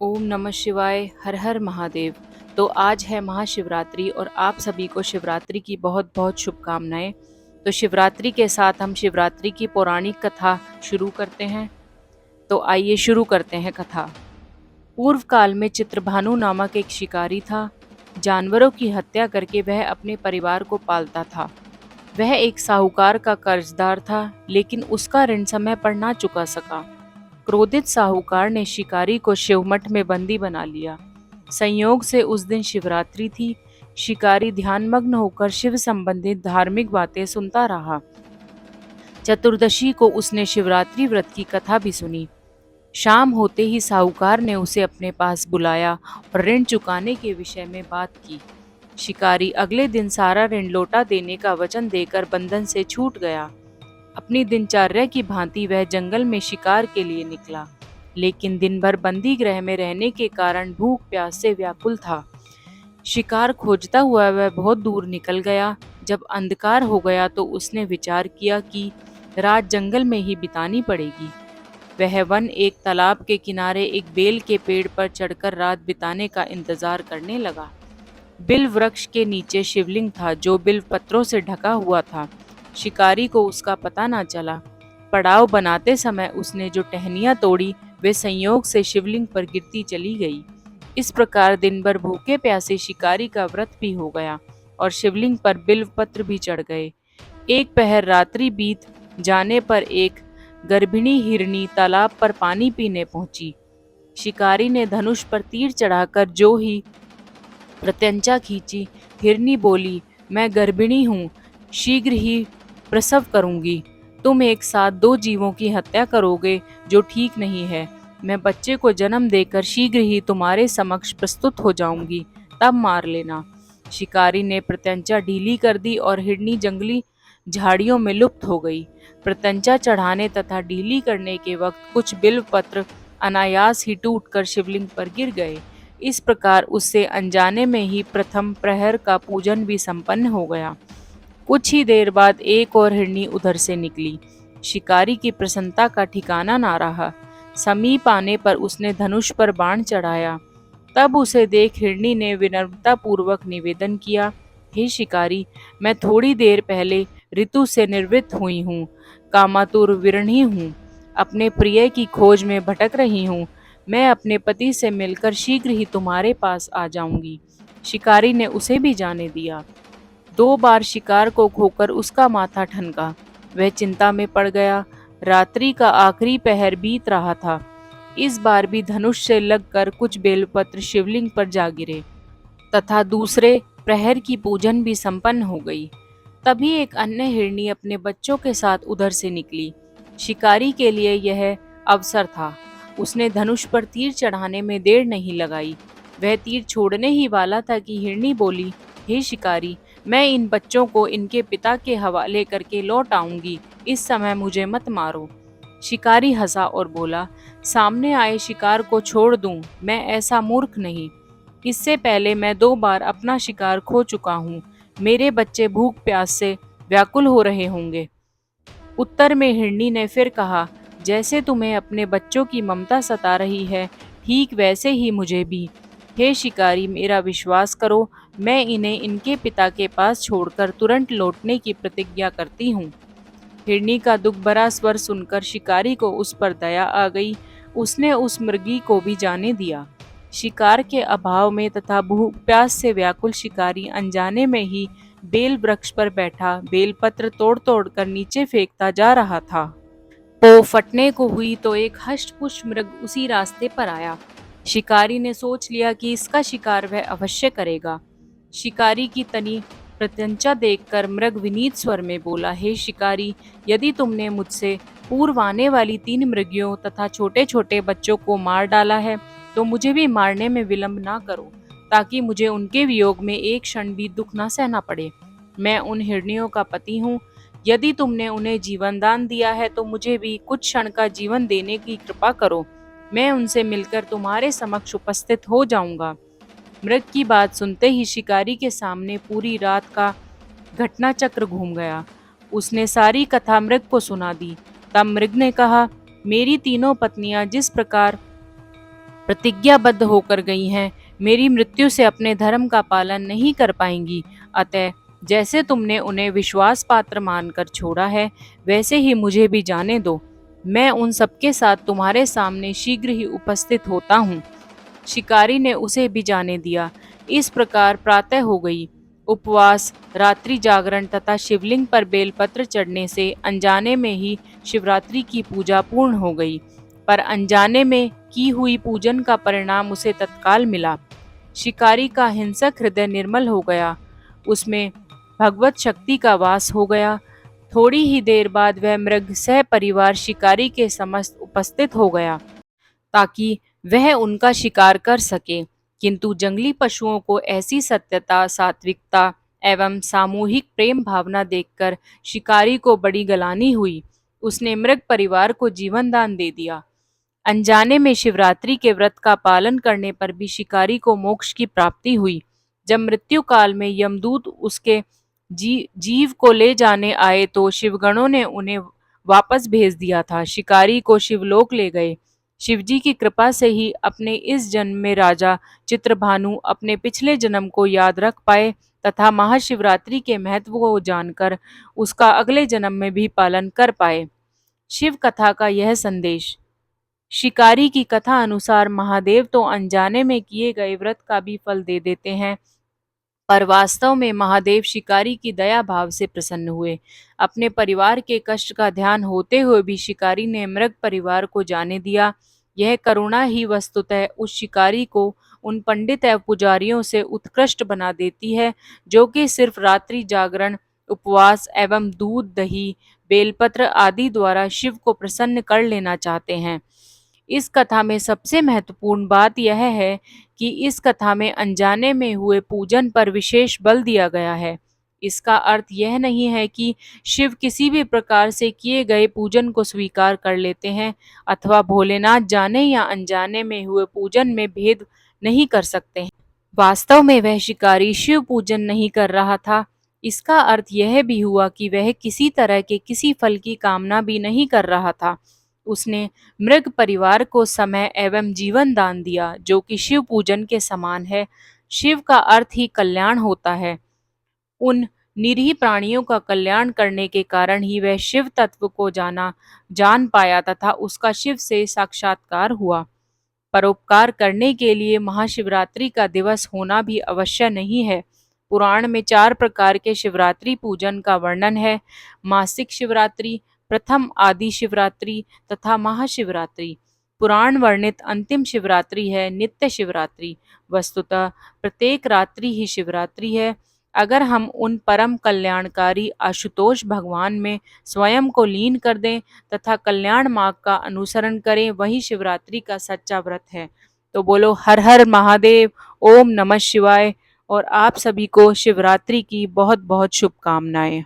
ओम नमः शिवाय, हर हर महादेव। तो आज है महाशिवरात्रि और आप सभी को शिवरात्रि की बहुत बहुत शुभकामनाएं। तो शिवरात्रि के साथ हम शिवरात्रि की पौराणिक कथा शुरू करते हैं। तो आइए शुरू करते हैं कथा। पूर्व काल में चित्रभानु नामक एक शिकारी था। जानवरों की हत्या करके वह अपने परिवार को पालता था। वह एक साहूकार का कर्जदार था, लेकिन उसका ऋण समय पर ना चुका सका। क्रोधित साहूकार ने शिकारी को शिवमठ में बंदी बना लिया। संयोग से उस दिन शिवरात्रि थी। शिकारी ध्यानमग्न होकर शिव संबंधित धार्मिक बातें सुनता रहा। चतुर्दशी को उसने शिवरात्रि व्रत की कथा भी सुनी। शाम होते ही साहूकार ने उसे अपने पास बुलाया और ऋण चुकाने के विषय में बात की। शिकारी अगले दिन सारा ऋण लौटा देने का वचन देकर बंधन से छूट गया। अपनी दिनचर्या की भांति वह जंगल में शिकार के लिए निकला, लेकिन दिन भर बंदी गृह में रहने के कारण भूख प्यास से व्याकुल था। शिकार खोजता हुआ वह बहुत दूर निकल गया। जब अंधकार हो गया तो उसने विचार किया कि रात जंगल में ही बितानी पड़ेगी। वह वन एक तालाब के किनारे एक बेल के पेड़ पर चढ़कर रात बिताने का इंतजार करने लगा। बिल वृक्ष के नीचे शिवलिंग था, जो बिल पत्रों से ढका हुआ था। शिकारी को उसका पता न चला। पड़ाव बनाते समय उसने जो टहनियां तोड़ी वे संयोग से शिवलिंग पर गिरती चली गई। इस प्रकार दिन भर भूखे प्यासे शिकारी का व्रत भी हो गया और शिवलिंग पर बिल्व पत्र भी चढ़ गए। एक पहर रात्रि बीत जाने पर एक गर्भिणी हिरनी तालाब पर पानी पीने पहुंची। शिकारी ने धनुष पर तीर चढ़ाकर जो ही प्रत्यंचा खींची, हिरनी बोली, मैं गर्भिणी हूँ, शीघ्र ही प्रसव करूंगी। तुम एक साथ दो जीवों की हत्या करोगे, जो ठीक नहीं है। मैं बच्चे को जन्म देकर शीघ्र ही तुम्हारे समक्ष प्रस्तुत हो जाऊंगी, तब मार लेना। शिकारी ने प्रत्यंचा ढीली कर दी और हिरनी जंगली झाड़ियों में लुप्त हो गई। प्रत्यंचा चढ़ाने तथा ढीली करने के वक्त कुछ बिल्व पत्र अनायास ही टूटकर शिवलिंग पर गिर गए। इस प्रकार उससे अनजाने में ही प्रथम प्रहर का पूजन भी संपन्न हो गया। कुछ ही देर बाद एक और हिरनी उधर से निकली। शिकारी की प्रसन्नता का ठिकाना ना रहा। समीप आने पर उसने धनुष पर बाण चढ़ाया। तब उसे देख हिरनी ने विनम्रता पूर्वक निवेदन किया, हे शिकारी, मैं थोड़ी देर पहले ऋतु से निवृत्त हुई हूँ, कामातुर विरणी हूँ, अपने प्रिय की खोज में भटक रही हूँ। मैं अपने पति से मिलकर शीघ्र ही तुम्हारे पास आ जाऊंगी। शिकारी ने उसे भी जाने दिया। दो बार शिकार को खोकर उसका माथा ठनका। वह चिंता में पड़ गया। रात्रि का आखिरी पहर बीत रहा था। इस बार भी धनुष से लगकर कुछ बेलपत्र शिवलिंग पर जा गिरे तथा दूसरे प्रहर की पूजन भी संपन्न हो गई। तभी एक अन्य हिरनी अपने बच्चों के साथ उधर से निकली। शिकारी के लिए यह अवसर था। उसने धनुष पर तीर चढ़ाने में देर नहीं लगाई। वह तीर छोड़ने ही वाला था कि हिरनी बोली, हे शिकारी, मैं इन बच्चों को इनके पिता के हवाले करके लौट आऊंगी, इस समय मुझे मत मारो। शिकारी हंसा और बोला, सामने आए शिकार को छोड़ दूं, मैं ऐसा मूर्ख नहीं। इससे पहले मैं दो बार अपना शिकार खो चुका हूँ। मेरे बच्चे भूख प्यास से व्याकुल हो रहे होंगे। उत्तर में हिरनी ने फिर कहा, जैसे तुम्हें अपने बच्चों की ममता सता रही है, ठीक वैसे ही मुझे भी। हे शिकारी, मेरा विश्वास करो, मैं इन्हें इनके पिता के पास छोड़कर तुरंत लौटने की प्रतिज्ञा करती हूँ। हिरनी का दुख भरा स्वर सुनकर शिकारी को उस पर दया आ गई। उसने उस मृगी को भी जाने दिया। शिकार के अभाव में तथा भूख प्यास से व्याकुल शिकारी अनजाने में ही बेल वृक्ष पर बैठा बेलपत्र तोड़ तोड़ कर नीचे फेंकता जा रहा था। पो फटने को हुई तो एक हष्टपुष्ट मृग उसी रास्ते पर आया। शिकारी ने सोच लिया कि इसका शिकार वह अवश्य करेगा। शिकारी की तनी प्रत्यंचा देखकर मृग विनीत स्वर में बोला, हे शिकारी, यदि तुमने मुझसे पूर्व आने वाली 3 मृगियों तथा छोटे छोटे बच्चों को मार डाला है, तो मुझे भी मारने में विलंब ना करो, ताकि मुझे उनके वियोग में एक क्षण भी दुख न सहना पड़े। मैं उन हिरनियों का पति हूँ। यदि तुमने उन्हें जीवन दान दिया है तो मुझे भी कुछ क्षण का जीवन देने की कृपा करो। मैं उनसे मिलकर तुम्हारे समक्ष उपस्थित हो जाऊंगा। मृग की बात सुनते ही शिकारी के सामने पूरी रात का घटना चक्र घूम गया। उसने सारी कथा मृग को सुना दी। तब मृग ने कहा, मेरी तीनों पत्नियां जिस प्रकार प्रतिज्ञाबद्ध होकर गई हैं, मेरी मृत्यु से अपने धर्म का पालन नहीं कर पाएंगी। अतः जैसे तुमने उन्हें विश्वास पात्र मानकर छोड़ा है, वैसे ही मुझे भी जाने दो। मैं उन सबके साथ तुम्हारे सामने शीघ्र ही उपस्थित होता हूँ। शिकारी ने उसे भी जाने दिया। इस प्रकार प्रातः हो गई। उपवास, रात्रि जागरण तथा शिवलिंग पर बेलपत्र चढ़ने से अनजाने में ही शिवरात्रि की पूजा पूर्ण हो गई। पर अनजाने में की हुई पूजन का परिणाम उसे तत्काल मिला। शिकारी का हिंसक हृदय निर्मल हो गया, उसमें भगवत शक्ति का वास हो गया। थोड़ी ही देर बाद वह मृग सह परिवार शिकारी के समस्त उपस्थित हो गया, ताकि वह उनका शिकार कर सके। किंतु जंगली पशुओं को ऐसी सत्यता, सात्विकता एवं सामूहिक प्रेम भावना देखकर शिकारी को बड़ी गलानी हुई। उसने मृग परिवार को जीवन दान दे दिया। अनजाने में शिवरात्रि के व्रत का पालन करने पर भी शिकारी को मोक्ष की प्राप्ति हुई। जब मृत्यु काल में यमदूत उसके जीव को ले जाने आए तो शिवगणों ने उन्हें वापस भेज दिया था। शिकारी को शिवलोक ले गए। शिवजी की कृपा से ही अपने इस जन्म में राजा चित्रभानु अपने पिछले जन्म को याद रख पाए तथा महाशिवरात्रि के महत्व को जानकर उसका अगले जन्म में भी पालन कर पाए। शिव कथा का यह संदेश। शिकारी की कथा अनुसार महादेव तो अनजाने में किए गए व्रत का भी फल दे देते हैं, पर वास्तव में महादेव शिकारी की दया भाव से प्रसन्न हुए। अपने परिवार के कष्ट का ध्यान होते हुए भी शिकारी ने मृग परिवार को जाने दिया। यह करुणा ही वस्तुतः उस शिकारी को उन पंडित एवं पुजारियों से उत्कृष्ट बना देती है, जो कि सिर्फ रात्रि जागरण, उपवास एवं दूध, दही, बेलपत्र आदि द्वारा शिव को प्रसन्न कर लेना चाहते हैं। इस कथा में सबसे महत्वपूर्ण बात यह है कि इस कथा में अनजाने में हुए पूजन पर विशेष बल दिया गया है। इसका अर्थ यह नहीं है कि शिव किसी भी प्रकार से किए गए पूजन को स्वीकार कर लेते हैं अथवा भोलेनाथ जाने या अनजाने में हुए पूजन में भेद नहीं कर सकते हैं। वास्तव में वह शिकारी शिव पूजन नहीं कर रहा था। इसका अर्थ यह भी हुआ कि वह किसी तरह के किसी फल की कामना भी नहीं कर रहा था। उसने मृग परिवार को समय एवं जीवन दान दिया, जो कि शिव पूजन के समान है। शिव का अर्थ ही कल्याण होता है। उन निरीह प्राणियों का कल्याण करने के कारण ही वह शिव तत्व को जान पाया तथा उसका शिव से साक्षात्कार हुआ। परोपकार करने के लिए महाशिवरात्रि का दिवस होना भी अवश्य नहीं है। पुराण में 4 प्रकार के शिवरात्रि पूजन का वर्णन है। मासिक शिवरात्रि, प्रथम आदि शिवरात्रि तथा महाशिवरात्रि। पुराण वर्णित अंतिम शिवरात्रि है नित्य शिवरात्रि। वस्तुतः प्रत्येक रात्रि ही शिवरात्रि है। अगर हम उन परम कल्याणकारी आशुतोष भगवान में स्वयं को लीन कर दें तथा कल्याण मार्ग का अनुसरण करें, वही शिवरात्रि का सच्चा व्रत है। तो बोलो हर हर महादेव, ओम नमः शिवाय। और आप सभी को शिवरात्रि की बहुत बहुत शुभकामनाएं।